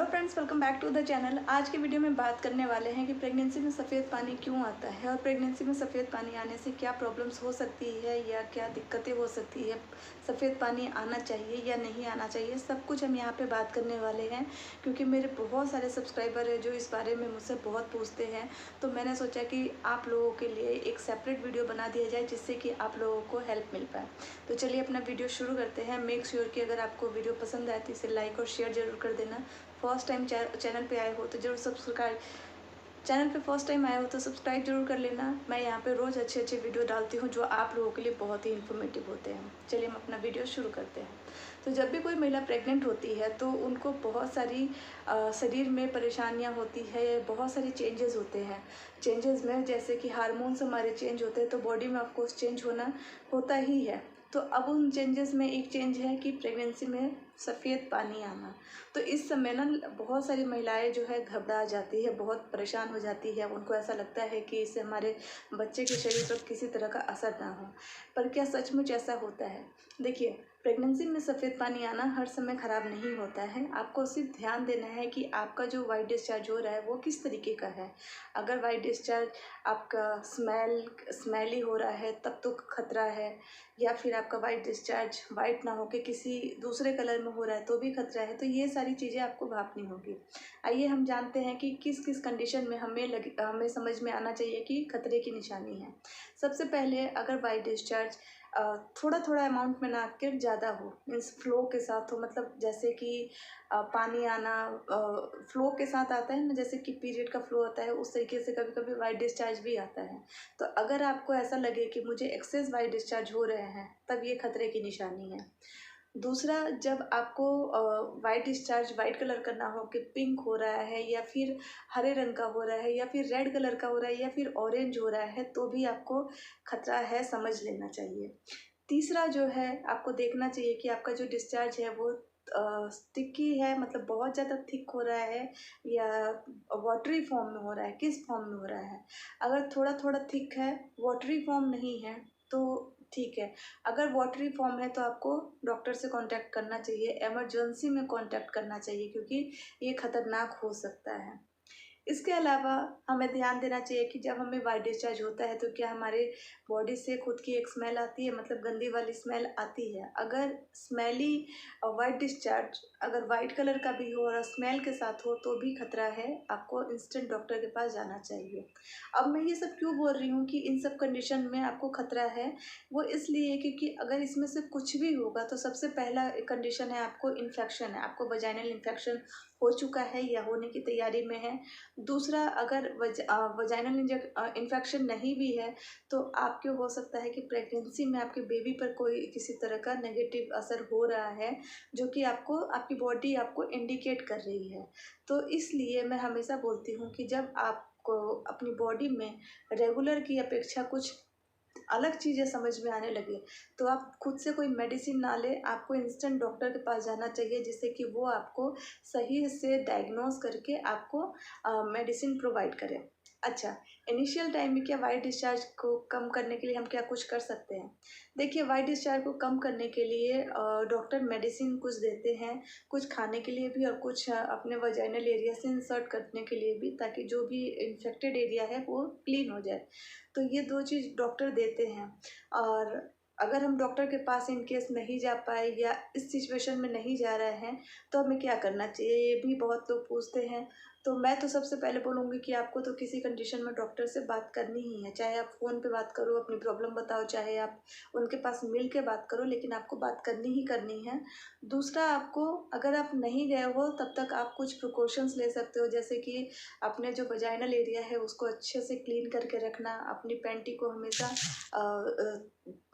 Hello friends, welcome back to the channel. आज के video में बात करने वाले हैं कि प्रेगनेंसी में सफ़ेद पानी क्यों आता है और प्रेगनेंसी में सफ़ेद पानी आने से क्या प्रॉब्लम्स हो सकती है या क्या दिक्कतें हो सकती है, सफ़ेद पानी आना चाहिए या नहीं आना चाहिए, सब कुछ हम यहाँ पे बात करने वाले हैं। क्योंकि मेरे बहुत सारे सब्सक्राइबर हैं जो इस बारे में मुझसे बहुत पूछते हैं, तो मैंने सोचा कि आप लोगों के लिए एक सेपरेट वीडियो बना दिया जाए जिससे कि आप लोगों को हेल्प मिल पाए। तो चलिए अपना वीडियो शुरू करते हैं। मेक श्योर कि अगर आपको वीडियो पसंद आए तो इसे लाइक और शेयर जरूर कर देना। फर्स्ट टाइम चैनल पे आए हो तो जरूर सब्सक्राइब जरूर कर लेना। मैं यहाँ पे रोज़ अच्छे अच्छे वीडियो डालती हूँ जो आप लोगों के लिए बहुत ही इन्फॉर्मेटिव होते हैं। चलिए हम अपना वीडियो शुरू करते हैं। तो जब भी कोई महिला प्रेग्नेंट होती है तो उनको बहुत सारी शरीर में परेशानियाँ होती है, बहुत सारे चेंजेस होते हैं। चेंजेस में जैसे कि हार्मोन्स हमारे चेंज होते हैं तो बॉडी में ऑफकोर्स चेंज होना होता ही है। तो अब उन चेंजेस में एक चेंज है कि प्रेगनेंसी में सफ़ेद पानी आना। तो इस समय ना बहुत सारी महिलाएं जो है घबरा जाती है, बहुत परेशान हो जाती है। उनको ऐसा लगता है कि इससे हमारे बच्चे के शरीर पर किसी तरह का असर ना हो। पर क्या सचमुच ऐसा होता है? देखिए, प्रेगनेंसी में सफ़ेद पानी आना हर समय ख़राब नहीं होता है। आपको सिर्फ ध्यान देना है कि आपका जो वाइट डिस्चार्ज हो रहा है वो किस तरीके का है। अगर वाइट डिस्चार्ज आपका स्मेली हो रहा है तब तो खतरा है, या फिर आपका वाइट डिस्चार्ज वाइट ना होकर किसी दूसरे कलर में हो रहा है तो भी खतरा है। तो ये सारी चीज़ें आपको भापनी होगी। आइए हम जानते हैं कि किस किस कंडीशन में हमें समझ में आना चाहिए कि खतरे की निशानी है। सबसे पहले, अगर वाइट डिस्चार्ज थोड़ा थोड़ा अमाउंट में ना आकर ज़्यादा हो, मीन्स फ्लो के साथ हो, मतलब जैसे कि पानी आना फ्लो के साथ आता है ना, जैसे कि पीरियड का फ्लो होता है उस तरीके से कभी कभी वाइट डिस्चार्ज भी आता है। तो अगर आपको ऐसा लगे कि मुझे एक्सेस वाइट डिस्चार्ज हो रहे हैं तब ये खतरे की निशानी है। दूसरा, जब आपको वाइट डिस्चार्ज वाइट कलर का ना हो कि पिंक हो रहा है या फिर हरे रंग का हो रहा है या फिर रेड कलर का हो रहा है या फिर ऑरेंज हो रहा है तो भी आपको खतरा है, समझ लेना चाहिए। तीसरा जो है, आपको देखना चाहिए कि आपका जो डिस्चार्ज है वो स्टिकी है, मतलब बहुत ज़्यादा थिक हो रहा है या वाटरी फॉर्म में हो रहा है, किस फॉर्म में हो रहा है। अगर थोड़ा थोड़ा थिक है, वाटरी फॉर्म नहीं है तो ठीक है। अगर वाटरी फॉर्म है तो आपको डॉक्टर से कांटेक्ट करना चाहिए, इमरजेंसी में कांटेक्ट करना चाहिए, क्योंकि ये खतरनाक हो सकता है। इसके अलावा हमें ध्यान देना चाहिए कि जब हमें वाइट डिस्चार्ज होता है तो क्या हमारे बॉडी से खुद की एक स्मेल आती है, मतलब गंदी वाली स्मेल आती है। अगर स्मेली वाइट डिस्चार्ज अगर वाइट कलर का भी हो और स्मेल के साथ हो तो भी खतरा है, आपको इंस्टेंट डॉक्टर के पास जाना चाहिए। अब मैं ये सब क्यों बोल रही हूँ कि इन सब कंडीशन में आपको खतरा है, वो इसलिए क्योंकि अगर इसमें से कुछ भी होगा तो सबसे पहला कंडीशन है आपको इन्फेक्शन है, आपको वजाइनल इन्फेक्शन हो चुका है या होने की तैयारी में है। दूसरा, अगर वजाइनल इन्फेक्शन नहीं भी है तो आपके हो सकता है कि प्रेगनेंसी में आपके बेबी पर कोई किसी तरह का नेगेटिव असर हो रहा है, जो कि आपको आपकी बॉडी आपको इंडिकेट कर रही है। तो इसलिए मैं हमेशा बोलती हूँ कि जब आपको अपनी बॉडी में रेगुलर की अपेक्षा कुछ अलग चीज़ें समझ में आने लगे तो आप खुद से कोई मेडिसिन ना ले, आपको इंस्टेंट डॉक्टर के पास जाना चाहिए जिससे कि वो आपको सही से डायग्नोस करके आपको मेडिसिन प्रोवाइड करें। अच्छा, इनिशियल टाइम में क्या वाइट डिस्चार्ज को कम करने के लिए हम क्या कुछ कर सकते हैं? देखिए, वाइट डिस्चार्ज को कम करने के लिए डॉक्टर मेडिसिन कुछ देते हैं, कुछ खाने के लिए भी और कुछ अपने वजाइनल एरिया से इंसर्ट करने के लिए भी, ताकि जो भी इन्फेक्टेड एरिया है वो क्लीन हो जाए। तो ये 2 चीज़ डॉक्टर देते हैं। और अगर हम डॉक्टर के पास इन केस नहीं जा पाए या इस सिचुएशन में नहीं जा रहे हैं तो हमें क्या करना चाहिए, ये भी बहुत लोग पूछते हैं। तो मैं तो सबसे पहले बोलूँगी कि आपको तो किसी कंडीशन में डॉक्टर से बात करनी ही है, चाहे आप फ़ोन पे बात करो, अपनी प्रॉब्लम बताओ, चाहे आप उनके पास मिल के बात करो, लेकिन आपको बात करनी ही करनी है। दूसरा, आपको अगर आप नहीं गए हो तब तक आप कुछ प्रिकॉशंस ले सकते हो, जैसे कि अपने जो वजाइनल एरिया है उसको अच्छे से क्लीन करके रखना, अपनी पैंटी को हमेशा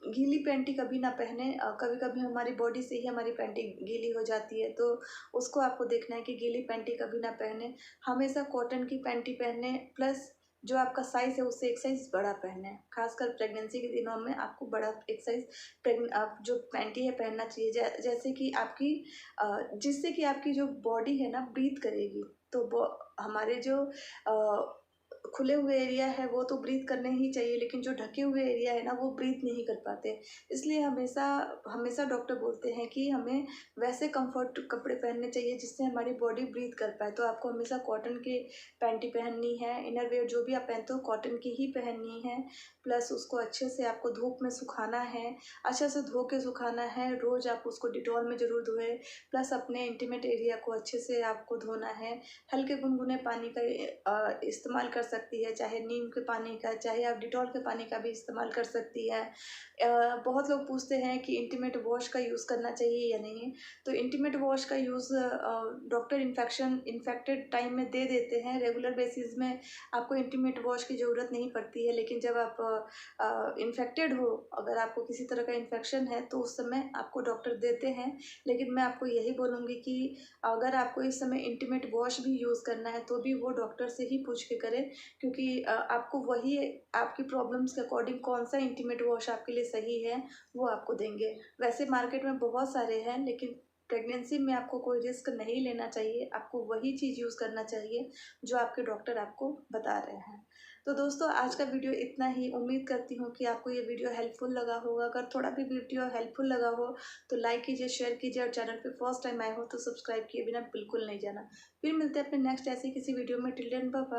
गीली पैंटी कभी ना पहने। कभी कभी हमारी बॉडी से ही हमारी पैंटी गीली हो जाती है तो उसको आपको देखना है कि गीली पैंटी कभी ना पहने, हमेशा कॉटन की पैंटी पहने, प्लस जो आपका साइज़ है उससे एक साइज़ बड़ा पहने। खासकर प्रेगनेंसी के दिनों में आपको बड़ा एक साइज़ आप जो पैंटी है पहनना चाहिए, जैसे कि आपकी जिससे कि आपकी जो बॉडी है ना ब्रीथ करेगी, तो हमारे जो खुले हुए एरिया है वो तो ब्रीथ करने ही चाहिए, लेकिन जो ढके हुए एरिया है ना वो ब्रीथ नहीं कर पाते। इसलिए हमेशा हमेशा डॉक्टर बोलते हैं कि हमें वैसे कंफर्ट कपड़े पहनने चाहिए जिससे हमारी बॉडी ब्रीथ कर पाए। तो आपको हमेशा कॉटन की पैंटी पहननी है, इनरवेयर जो भी आप पहनते हो कॉटन की ही पहननी है। प्लस उसको अच्छे से आपको धूप में सुखाना है, अच्छे से धो के सुखाना है। रोज़ आप उसको डिटॉल में ज़रूर धोएं। प्लस अपने इंटीमेट एरिया को अच्छे से आपको धोना है। हल्के गुनगुने पानी का इस्तेमाल कर सकती है, चाहे नीम के पानी का, चाहे आप डिटॉल के पानी का भी इस्तेमाल कर सकती है। बहुत लोग पूछते हैं कि इंटीमेट वॉश का यूज़ करना चाहिए या नहीं। तो इंटीमेट वॉश का यूज़ डॉक्टर इन्फेक्टेड टाइम में दे देते हैं। रेगुलर बेसिस में आपको इंटीमेट वॉश की ज़रूरत नहीं पड़ती है, लेकिन जब आप इन्फेक्टेड हो, अगर आपको किसी तरह का इन्फेक्शन है तो उस समय आपको डॉक्टर देते हैं। लेकिन मैं आपको यही बोलूँगी कि अगर आपको इस समय इंटीमेट वॉश भी यूज़ करना है तो भी वो डॉक्टर से ही पूछ के करें, क्योंकि आपको वही आपकी प्रॉब्लम्स के अकॉर्डिंग कौन सा इंटीमेट वॉश आपके लिए सही है वो आपको देंगे। वैसे मार्केट में बहुत सारे हैं, लेकिन प्रेगनेंसी में आपको कोई रिस्क नहीं लेना चाहिए। आपको वही चीज़ यूज़ करना चाहिए जो आपके डॉक्टर आपको बता रहे हैं। तो दोस्तों आज का वीडियो इतना ही। उम्मीद करती हूँ कि आपको ये वीडियो हेल्पफुल लगा होगा। अगर थोड़ा भी वीडियो हेल्पफुल लगा हो तो लाइक कीजिए, शेयर कीजिए, और चैनल पे फर्स्ट टाइम आए हो तो सब्सक्राइब किए बिना बिल्कुल नहीं जाना। फिर मिलते हैं अपने नेक्स्ट ऐसी किसी वीडियो में। Till then bye bye.